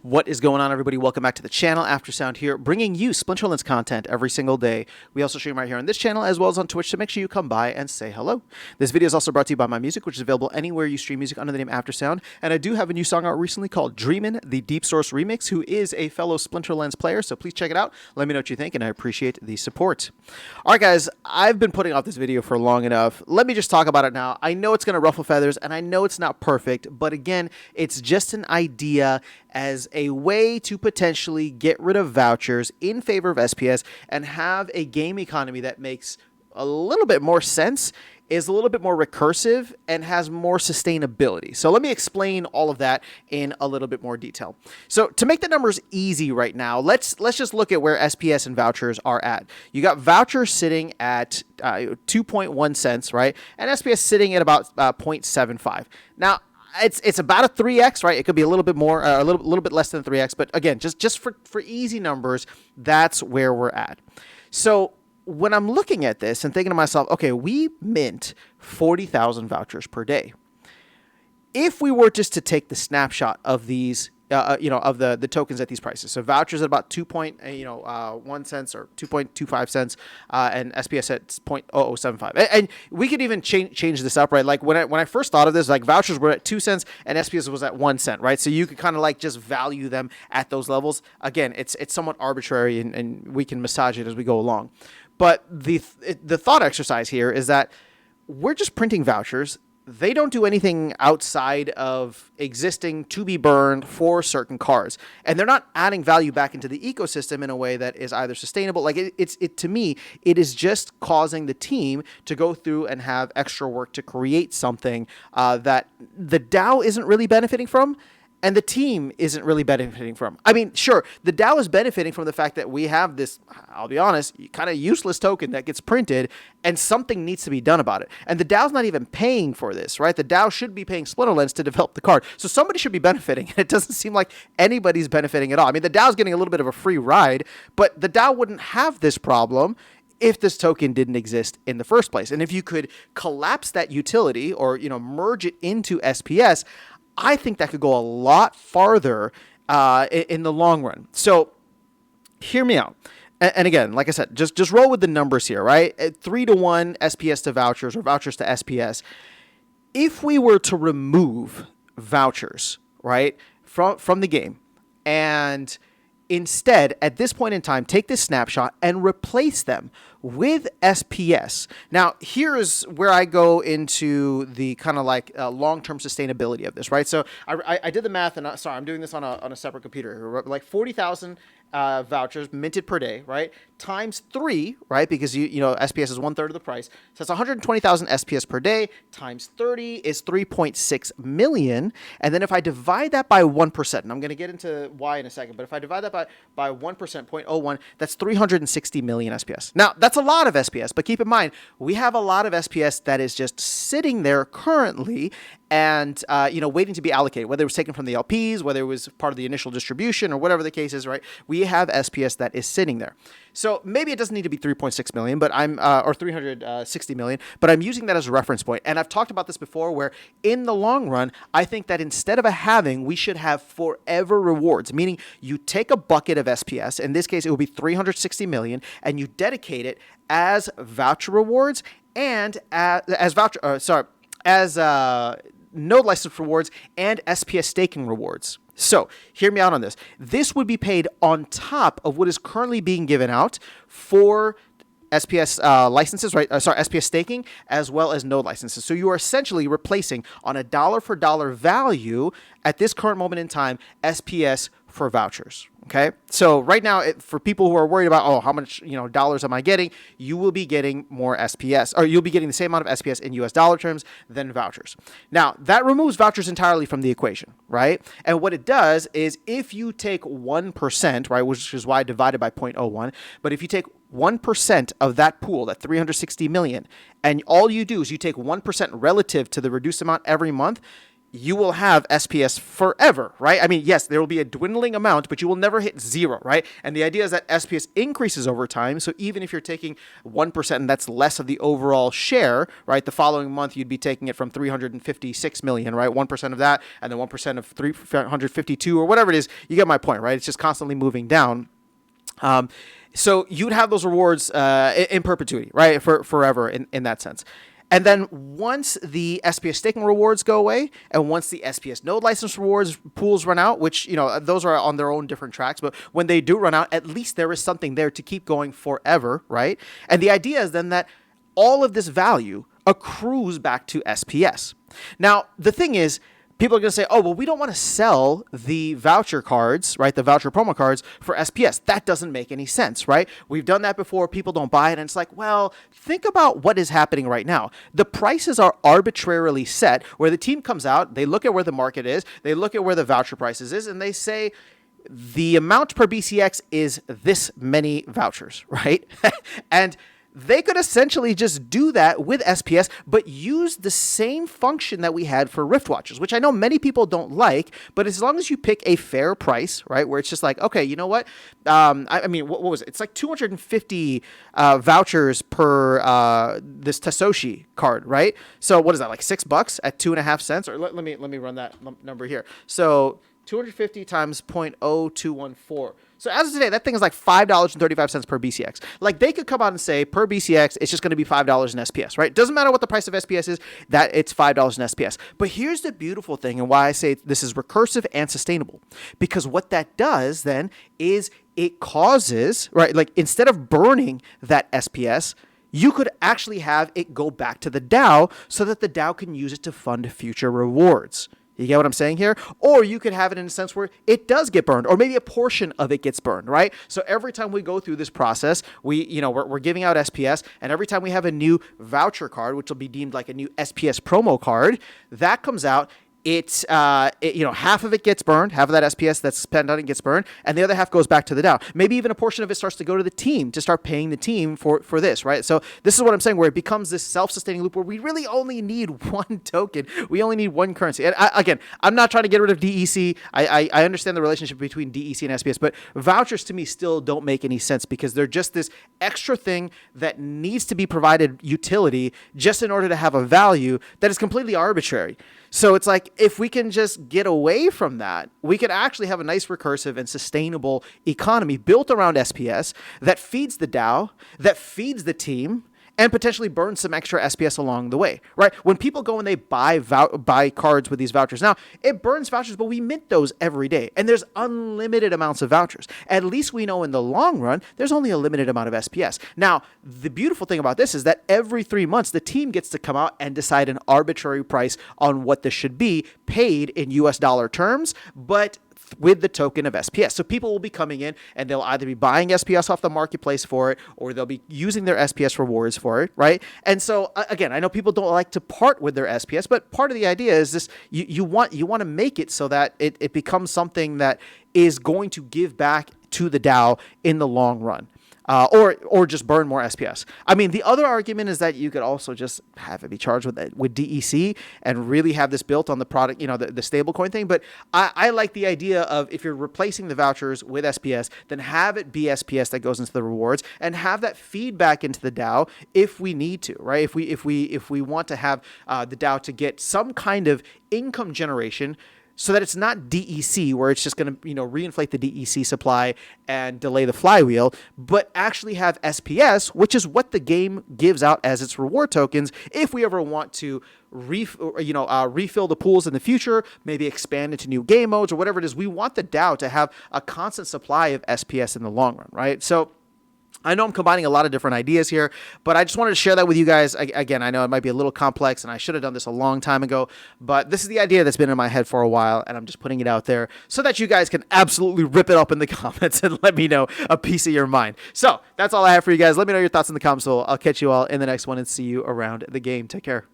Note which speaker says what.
Speaker 1: What is going on, everybody? Welcome back to the channel. Aftersound here, bringing you Splinterlands content every single day. We also stream right here on this channel as well as on Twitch, so make sure you come by and say hello. This video is also brought to you by My Music, which is available anywhere you stream music under the name Aftersound. And I do have a new song out recently called Dreamin', the Deep Source remix, who is a fellow Splinterlands player, so please check it out. Let me know what you think, and I appreciate the support. All right, guys, I've been putting off this video for long enough. Let me just talk about it now. I know it's going to ruffle feathers, and I know it's not perfect, but again, it's just an idea as a way to potentially get rid of vouchers in favor of SPS and have a game economy that makes a little bit more sense, is a little bit more recursive, and has more sustainability. So let me explain all of that in a little bit more detail. So to make the numbers easy right now, let's just look at where SPS and vouchers are at. You got vouchers sitting at 2.1 cents, right? And SPS sitting at about 0.75. Now, it's about a 3x, right? It could be a little bit more, a little bit less than 3x, but again, just for easy numbers, that's where we're at. So when I'm looking at this and thinking to myself, okay, we mint 40,000 vouchers per day. If we were just to take the snapshot of these, of the tokens at these prices, so vouchers at about 1 cents or 2.25 cents, and SPS at 0.0075, and we could even change this up, right? Like when I first thought of this, like vouchers were at 2 cents and SPS was at 1 cent, right? So you could kind of like just value them at those levels. Again, it's somewhat arbitrary, and we can massage it as we go along. But the thought exercise here is that we're just printing vouchers. They don't do anything outside of existing to be burned for certain cards. And they're not adding value back into the ecosystem in a way that is either sustainable. Like to me, it is just causing the team to go through and have extra work to create something that the DAO isn't really benefiting from, and the team isn't really benefiting from. I mean, sure, the DAO is benefiting from the fact that we have this, I'll be honest, kind of useless token that gets printed, and something needs to be done about it. And the DAO's not even paying for this, right? The DAO should be paying Splinterlands to develop the card. So somebody should be benefiting, and it doesn't seem like anybody's benefiting at all. I mean, the DAO's getting a little bit of a free ride, but the DAO wouldn't have this problem if this token didn't exist in the first place. And if you could collapse that utility or, merge it into SPS, I think that could go a lot farther in the long run. So hear me out. And again, like I said, just roll with the numbers here, right? At 3-to-1 SPS to vouchers or vouchers to SPS. If we were to remove vouchers, right, from the game, and instead, at this point in time, take this snapshot and replace them with SPS. Now, here is where I go into the kind of like long-term sustainability of this, right? So I did the math, and sorry, I'm doing this on a separate computer. Like 40,000 vouchers minted per day, right? Times 3, right? Because SPS is 1/3 of the price. So that's 120,000 SPS per day. Times 30 is 3.6 million. And then if I divide that by 1%, and I'm going to get into why in a second, but if I divide that by 1%, 0.01, that's 360 million SPS. Now, that's a lot of SPS, but keep in mind, we have a lot of SPS that is just sitting there currently and, waiting to be allocated, whether it was taken from the LPs, whether it was part of the initial distribution, or whatever the case is, right? We have SPS that is sitting there. So maybe it doesn't need to be 3.6 million, but or 360 million, but I'm using that as a reference point. And I've talked about this before, where in the long run, I think that instead of a halving, we should have forever rewards, meaning you take a bucket of SPS, in this case, it will be 360 million, and you dedicate it as voucher rewards and as node license rewards and SPS staking rewards. So hear me out on this. This would be paid on top of what is currently being given out for SPS licenses, right? SPS staking, as well as node licenses. So you are essentially replacing on a dollar for dollar value at this current moment in time, SPS for vouchers. Okay. So right now, for people who are worried about, how much, dollars am I getting? You will be getting more SPS, or you'll be getting the same amount of SPS in US dollar terms than vouchers. Now, that removes vouchers entirely from the equation, right? And what it does is if you take 1%, right, which is why I divided by 0.01, but if you take 1% of that pool, that 360 million, and all you do is you take 1% relative to the reduced amount every month, you will have SPS forever, right? I mean, yes, there will be a dwindling amount, but you will never hit zero, right? And the idea is that SPS increases over time. So even if you're taking 1% and that's less of the overall share, right? The following month, you'd be taking it from 356 million, right? 1% of that, and then 1% of 352 or whatever it is. You get my point, right? It's just constantly moving down. So you'd have those rewards in perpetuity, right? For forever in that sense. And then once the SPS staking rewards go away, and once the SPS node license rewards pools run out, which, those are on their own different tracks, but when they do run out, at least there is something there to keep going forever, right? And the idea is then that all of this value accrues back to SPS. Now, the thing is, people are going to say, oh, well, we don't want to sell the voucher cards, right? The voucher promo cards for SPS. That doesn't make any sense, right? We've done that before. People don't buy it. And it's like, well, think about what is happening right now. The prices are arbitrarily set where the team comes out, they look at where the market is, they look at where the voucher prices is, and they say, the amount per BCX is this many vouchers, right? And they could essentially just do that with SPS, but use the same function that we had for Rift Watches, which I know many people don't like, but as long as you pick a fair price, right, where it's just like, okay, you know what? I mean, what was it? It's like 250 vouchers per this Tasoshi card, right? So what is that, like $6 at 2.5 cents? Or let me run that number here. So 250 times 0.0214. So as of today, that thing is like $5.35 per BCX. Like they could come out and say per BCX, it's just going to be $5 in SPS, right? Doesn't matter what the price of SPS is, that it's $5 in SPS. But here's the beautiful thing and why I say this is recursive and sustainable. Because what that does then is it causes, right? Like instead of burning that SPS, you could actually have it go back to the DAO so that the DAO can use it to fund future rewards. You get what I'm saying here? Or you could have it in a sense where it does get burned, or maybe a portion of it gets burned, right? So every time we go through this process, we're giving out SPS, and every time we have a new voucher card, which will be deemed like a new SPS promo card, that comes out. Half of it gets burned, half of that SPS that's spent on it gets burned, and the other half goes back to the DAO. Maybe even a portion of it starts to go to the team to start paying the team for this, right? So this is what I'm saying, where it becomes this self-sustaining loop where we really only need one token. We only need one currency. And again, I'm not trying to get rid of DEC. I understand the relationship between DEC and SPS, but vouchers to me still don't make any sense because they're just this extra thing that needs to be provided utility just in order to have a value that is completely arbitrary. So it's like, if we can just get away from that, we could actually have a nice recursive and sustainable economy built around SPS that feeds the DAO, that feeds the team, and potentially burn some extra SPS along the way, right? When people go and they buy cards with these vouchers now, it burns vouchers, but we mint those every day. And there's unlimited amounts of vouchers. At least we know in the long run, there's only a limited amount of SPS. Now, the beautiful thing about this is that every 3 months, the team gets to come out and decide an arbitrary price on what this should be paid in US dollar terms, but with the token of SPS. So people will be coming in and they'll either be buying SPS off the marketplace for it, or they'll be using their SPS rewards for it, right? And so again, I know people don't like to part with their SPS, but part of the idea is this: you want to make it so that it becomes something that is going to give back to the DAO in the long run. Or just burn more SPS. I mean, the other argument is that you could also just have it be charged with DEC and really have this built on the product, the stablecoin thing. But I like the idea of, if you're replacing the vouchers with SPS, then have it be SPS that goes into the rewards and have that feedback into the DAO if we need to, right? If we want to have the DAO to get some kind of income generation, so that it's not DEC, where it's just going to, reinflate the DEC supply and delay the flywheel, but actually have SPS, which is what the game gives out as its reward tokens. If we ever want to refill the pools in the future, maybe expand into new game modes or whatever it is, we want the DAO to have a constant supply of SPS in the long run, right? So I know I'm combining a lot of different ideas here, but I just wanted to share that with you guys. Again, I know it might be a little complex, and I should have done this a long time ago, but this is the idea that's been in my head for a while, and I'm just putting it out there so that you guys can absolutely rip it up in the comments and let me know a piece of your mind. So that's all I have for you guys. Let me know your thoughts in the comments. So I'll catch you all in the next one and see you around the game. Take care.